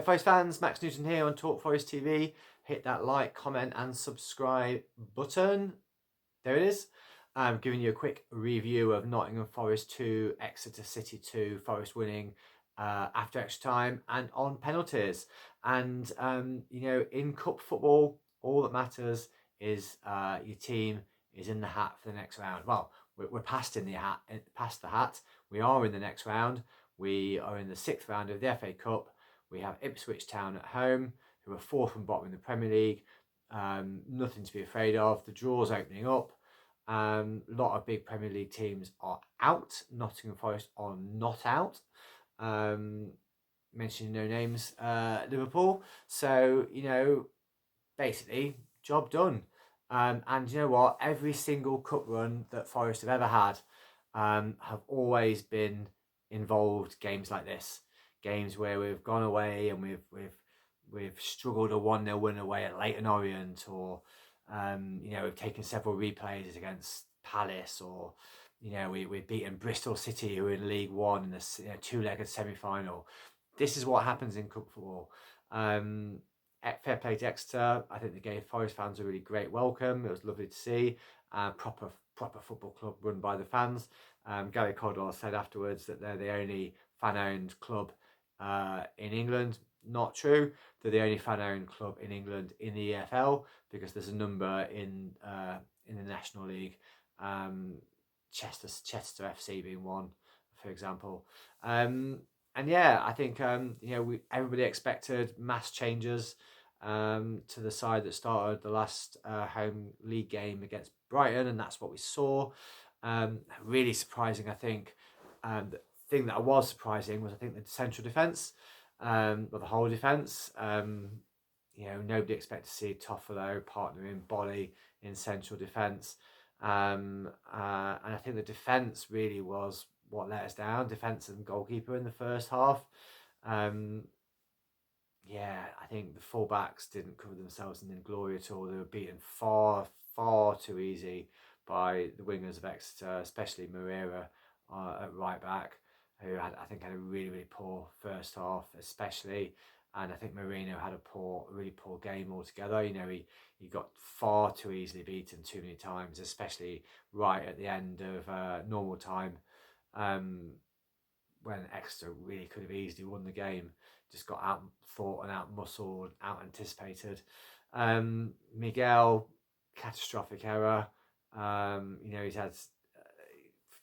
Hey Forest fans, Max Newton here on Talk Forest TV. Hit that like, comment and subscribe button. There it is. I'm giving you a quick review of Nottingham Forest 2, Exeter City 2, Forest winning after extra time and on penalties. And, in cup football, all that matters is your team is in the hat for the next round. Well, we're past past the hat. We are in the next round. We are in the 6th round of the FA Cup. We have Ipswich Town at home, who are 4th from bottom in the Premier League. Nothing to be afraid of. The draw's opening up. A lot of big Premier League teams are out. Nottingham Forest are not out. Mentioning no names, Liverpool. So, basically, job done. And you know what? Every single cup run that Forest have ever had have always been involved games like this. Games where we've gone away and we've struggled a 1-0 win away at Leyton Orient, or we've taken several replays against Palace, or we've beaten Bristol City, who are in League One, in the two-legged semi-final. This is what happens in cup football. Fair play to Exeter. I think they gave Forest fans a really great welcome. It was lovely to see. Proper football club run by the fans. Gary Caldwell said afterwards that they're the only fan-owned club in England. Not true. They're the only fan-owned club in England in the EFL, because there's a number in the National League. Chester FC being one, for example. And yeah, I think everybody expected mass changes to the side that started the last home league game against Brighton, and that's what we saw. Really surprising, I think. The thing that was surprising was, I think, the central defence, or the whole defence. Nobody expected to see Toffolo partnering Bolly in central defence. And I think the defence really was what let us down. Defence and goalkeeper in the first half. I think the fullbacks didn't cover themselves in glory at all. They were beaten far too easy by the wingers of Exeter, especially Moreira at right back, who had a really, really poor first half, especially. And I think Marino had a really poor game altogether. He got far too easily beaten too many times, especially right at the end of normal time, when Exeter really could have easily won the game. Just got out thought and out muscled, out anticipated. Miguel, catastrophic error. He's had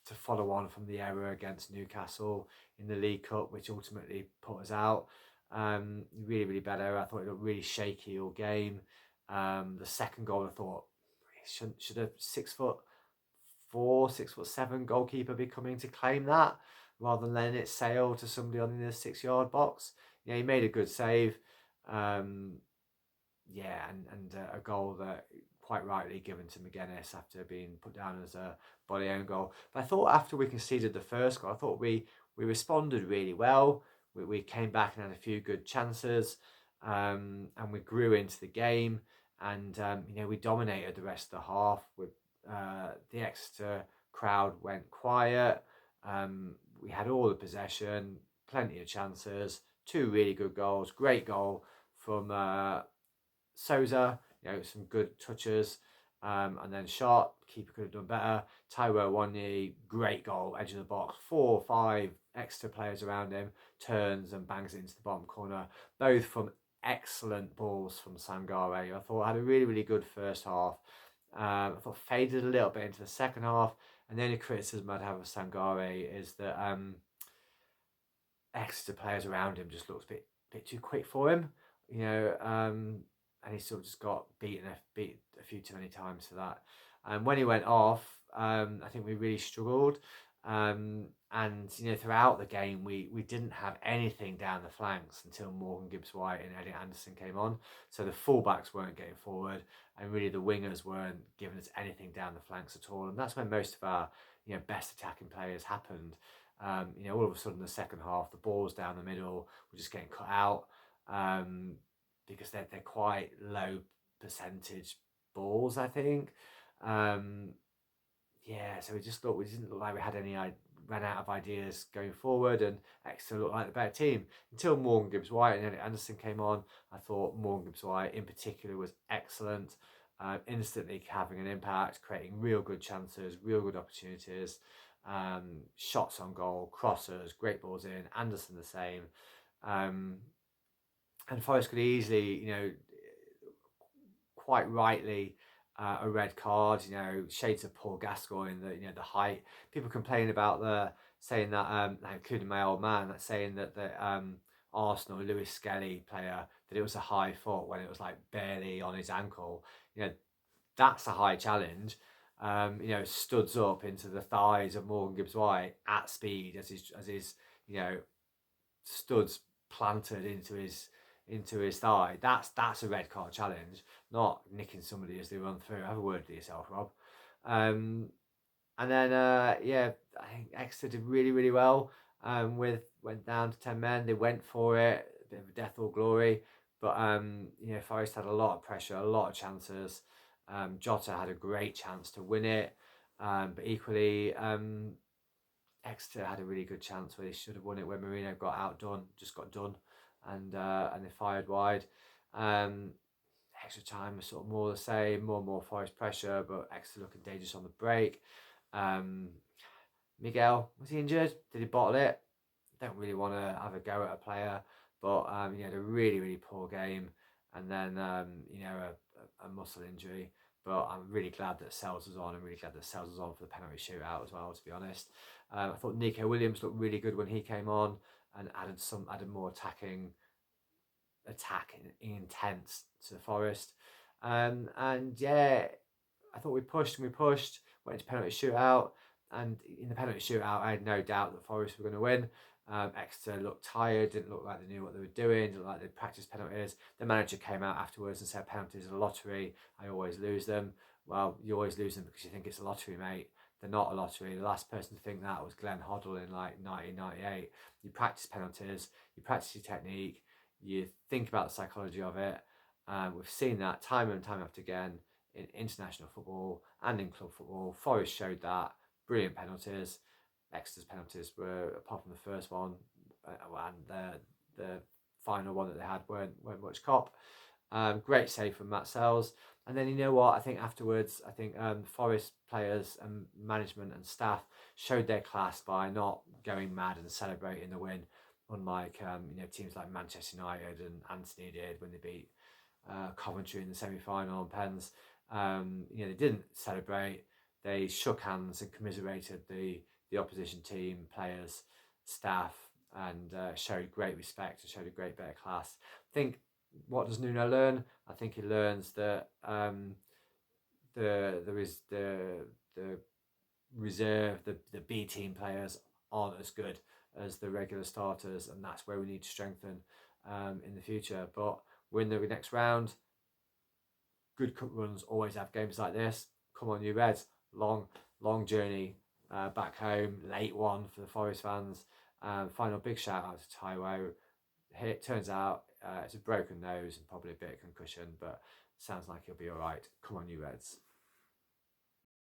to follow on from the error against Newcastle in the League Cup, which ultimately put us out. Really, really bad error. I thought it looked really shaky all game. The second goal, I thought, should a 6'4", 6'7" goalkeeper be coming to claim that, rather than letting it sail to somebody on the 6-yard box? He made a good save. And a goal that quite rightly given to McGuinness after being put down as a body own goal. But I thought after we conceded the first goal, I thought we responded really well. We came back and had a few good chances, and we grew into the game, and we dominated the rest of the half. With the Exeter crowd went quiet. We had all the possession, plenty of chances, 2 really good goals. Great goal from Souza, some good touches, and then shot. Keeper could have done better. Taiwo Wanyi, great goal, edge of the box. 4 or 5 Exeter players around him, turns and bangs it into the bottom corner. Both from excellent balls from Sangare. I thought I had a really, really good first half. I thought faded a little bit into the second half, and the only criticism I'd have of Sangare is that Exeter players around him just looks a bit too quick for him. And he sort of just got beat a few too many times for that. And when he went off, I think we really struggled. And throughout the game, we didn't have anything down the flanks until Morgan Gibbs-White and Elliot Anderson came on. So the fullbacks weren't getting forward, and really the wingers weren't giving us anything down the flanks at all. And that's when most of our best attacking players happened. All of a sudden, the second half, the balls down the middle were just getting cut out. Because they're quite low percentage balls, I think. yeah, so we didn't look like we had ran out of ideas going forward, and Exeter looked like the better team until Morgan Gibbs White and Elliot Anderson came on. I thought Morgan Gibbs White in particular was excellent, instantly having an impact, creating real good chances, real good opportunities, shots on goal, crossers, great balls in. Anderson the same, and Forest could easily, quite rightly, a red card. Shades of Paul Gascoigne. The height. People complain about saying that, including my old man, that saying that the Arsenal Lewis Skelly player, that it was a high foot when it was like barely on his ankle. That's a high challenge. Studs up into the thighs of Morgan Gibbs White at speed as his studs planted into his thigh. That's a red card challenge, not nicking somebody as they run through. Have a word with yourself, Rob. And then I think Exeter did really, really well. Went down to 10 men. They went for it, a bit of a death or glory. But Forest had a lot of pressure, a lot of chances. Jota had a great chance to win it, but equally Exeter had a really good chance where they should have won it, where Marino got done, and they fired wide. Extra time was sort of more the same, more and more Forest pressure, but Exeter looking dangerous on the break. Miguel, was he injured? Did he bottle it? Don't really want to have a go at a player, but he had a really, really poor game, and then a muscle injury. But I'm really glad that Sells was on. I'm really glad that Sells was on for the penalty shootout as well, to be honest. I thought Nico Williams looked really good when he came on and added more attack intent to the Forest. And yeah, I thought we pushed, went into penalty shootout. And in the penalty shootout, I had no doubt that Forest were going to win. Exeter looked tired, didn't look like they knew what they were doing, didn't look like they'd practiced penalties. The manager came out afterwards and said penalties are a lottery, I always lose them. Well, you always lose them because you think it's a lottery, mate. They're not a lottery. The last person to think that was Glenn Hoddle in like 1998. You practice penalties, you practice your technique, you think about the psychology of it. We've seen that time and time after again in international football and in club football. Forest showed that. Brilliant penalties. Exeter's penalties were, apart from the first one and the final one that they had, weren't much cop. Great save from Matt Sells. And then I think afterwards, Forest players and management and staff showed their class by not going mad and celebrating the win, unlike teams like Manchester United and Anthony did when they beat Coventry in the semi-final and Pens. They didn't celebrate. They shook hands and commiserated the opposition team, players, staff, and showed great respect and showed a great bit of class. I think, what does Nuno learn? I think he learns that the reserve, the B team players aren't as good as the regular starters, and that's where we need to strengthen in the future. But we're in the next round. Good cup runs always have games like this. Come on, you Reds. Long journey back home. Late one for the Forest fans. Final big shout out to Taiwo. It turns out it's a broken nose and probably a bit of concussion, but sounds like he'll be all right. Come on, you Reds.